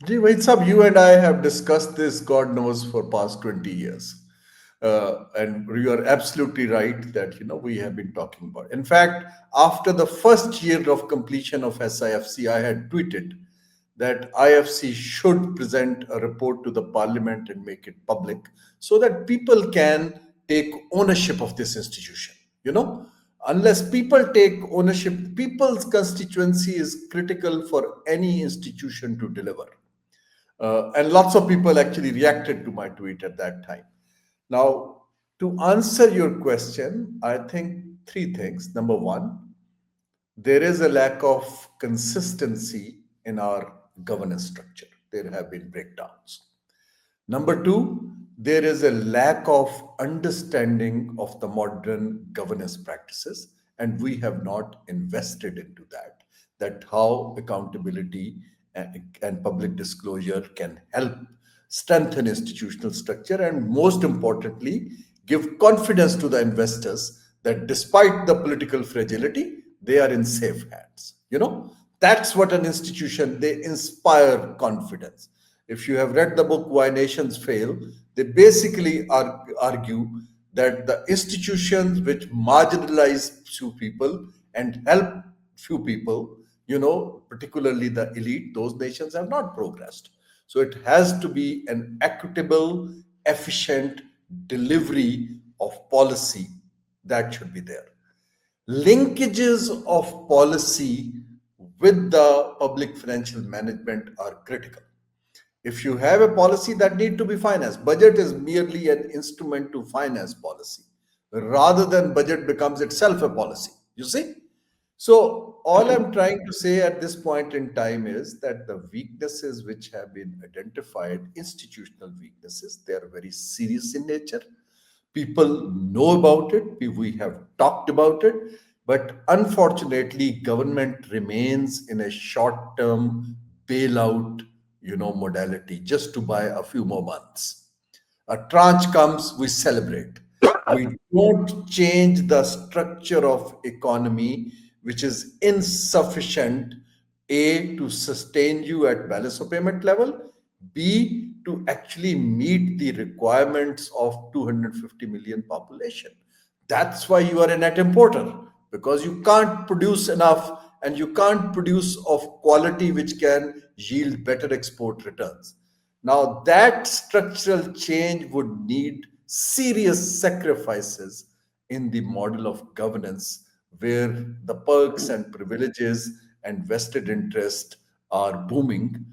Ji, Waheed Sahab, you and I have discussed this, God knows, for past 20 years. And you are absolutely right that, we have been talking about. In fact, after the first year of completion of SIFC, I had tweeted that IFC should present a report to the parliament and make it public so that people can take ownership of this institution. You know, unless people take ownership, people's constituency is critical for any institution to deliver. And lots of people actually reacted to my tweet at that time. Now, to answer your question, I think three things. Number one, there is a lack of consistency in our governance structure. There have been breakdowns. Number two, there is a lack of understanding of the modern governance practices, and we have not invested into that. That how accountability and public disclosure can help strengthen institutional structure, and most importantly, give confidence to the investors that despite the political fragility, they are in safe hands. That's what an institution, they inspire confidence. If you have read the book Why Nations Fail, they basically argue that the institutions which marginalize few people and help few people, particularly the elite, those nations have not progressed. So it has to be an equitable, efficient delivery of policy that should be there. Linkages of policy with the public financial management are critical. If you have a policy that need to be financed, budget is merely an instrument to finance policy rather than budget becomes itself a policy. You see? So all I'm trying to say at this point in time is that the weaknesses which have been identified, institutional weaknesses, they are very serious in nature. People know about it. We have talked about it. But unfortunately, government remains in a short-term bailout, modality just to buy a few more months. A tranche comes, we celebrate. We don't change the structure of economy, which is insufficient, A, to sustain you at balance of payment level, B, to actually meet the requirements of 250 million population. That's why you are a net importer, because you can't produce enough and you can't produce of quality which can yield better export returns. Now, that structural change would need serious sacrifices in the model of governance where the perks and privileges and vested interest are booming.